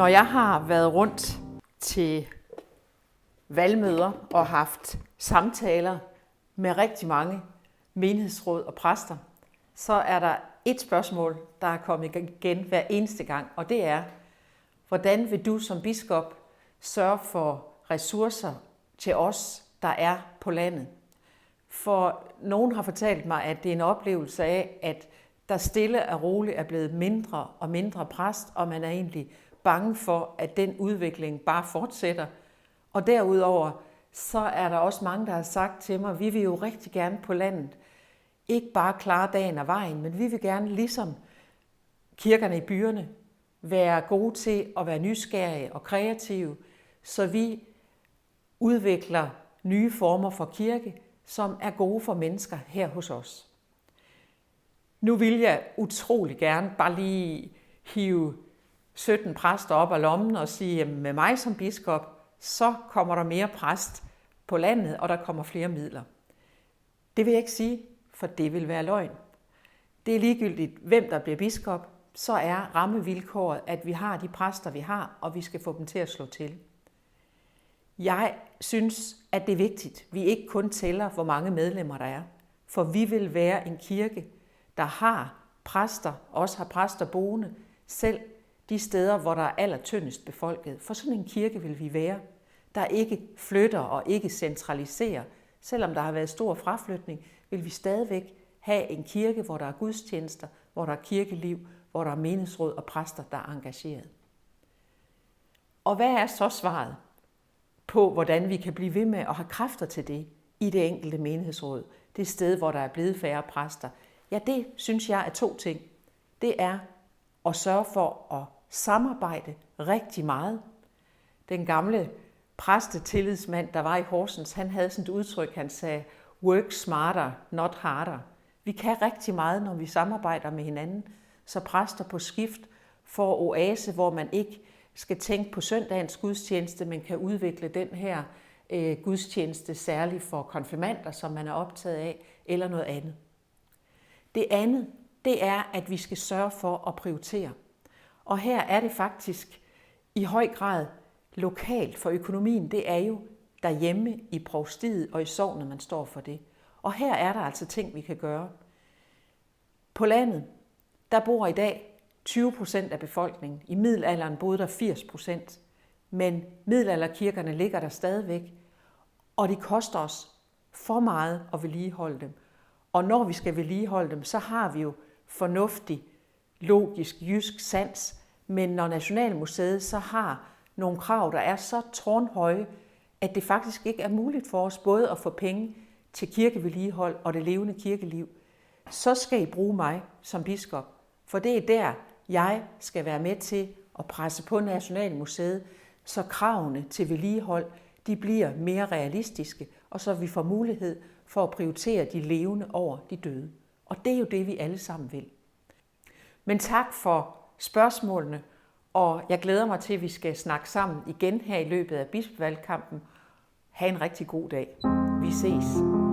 Når jeg har været rundt til valgmøder og haft samtaler med rigtig mange menighedsråd og præster, så er der et spørgsmål, der er kommet igen hver eneste gang, og det er, hvordan vil du som biskop sørge for ressourcer til os, der er på landet? For nogen har fortalt mig, at det er en oplevelse af, at der stille og roligt er blevet mindre og mindre præst, og man er egentlig bange for, at den udvikling bare fortsætter. Og derudover, så er der også mange, der har sagt til mig, vi vil jo rigtig gerne på landet, ikke bare klare dagen og vejen, men vi vil gerne ligesom kirkerne i byerne være gode til at være nysgerrige og kreative, så vi udvikler nye former for kirke, som er gode for mennesker her hos os. Nu vil jeg utrolig gerne bare lige hive 17 præster op af lommen og sige, at med mig som biskop, så kommer der mere præst på landet, og der kommer flere midler. Det vil jeg ikke sige, for det vil være løgn. Det er ligegyldigt, hvem der bliver biskop, så er rammevilkåret, at vi har de præster, vi har, og vi skal få dem til at slå til. Jeg synes, at det er vigtigt, vi ikke kun tæller, hvor mange medlemmer der er, for vi vil være en kirke, der har præster, også har præster boende, selv de steder, hvor der er allertyndest befolket. For sådan en kirke vil vi være, der ikke flytter og ikke centraliserer. Selvom der har været stor fraflytning, vil vi stadigvæk have en kirke, hvor der er gudstjenester, hvor der er kirkeliv, hvor der er menighedsråd og præster, der er engageret. Og hvad er så svaret på, hvordan vi kan blive ved med at have kræfter til det i det enkelte menighedsråd? Det sted, hvor der er blevet færre præster. Ja, det synes jeg er 2 ting. Det er at sørge for at samarbejde rigtig meget. Den gamle præstetillidsmand, der var i Horsens, han havde sådan et udtryk, han sagde, work smarter, not harder. Vi kan rigtig meget, når vi samarbejder med hinanden, så præster på skift får oase, hvor man ikke skal tænke på søndagens gudstjeneste, men kan udvikle den her gudstjeneste særligt for konfirmander, som man er optaget af, eller noget andet. Det andet, det er, at vi skal sørge for at prioritere. Og her er det faktisk i høj grad lokalt, for økonomien, det er jo derhjemme i provstiet og i sognet, man står for det. Og her er der altså ting, vi kan gøre. På landet, der bor i dag 20% af befolkningen. I middelalderen boede der 80%. Men middelalderkirkerne ligger der stadigvæk, og det koster os for meget at vedligeholde dem. Og når vi skal vedligeholde dem, så har vi jo fornuftig, logisk, jysk sans. Men når Nationalmuseet så har nogle krav, der er så tårnhøje, at det faktisk ikke er muligt for os både at få penge til kirkevedligehold og det levende kirkeliv, så skal I bruge mig som biskop. For det er der, jeg skal være med til at presse på Nationalmuseet, så kravene til vedligehold, de bliver mere realistiske, og så vi får mulighed for at prioritere de levende over de døde. Og det er jo det, vi alle sammen vil. Men tak for spørgsmålene, og jeg glæder mig til, at vi skal snakke sammen igen her i løbet af bispevalgkampen. Ha' en rigtig god dag. Vi ses.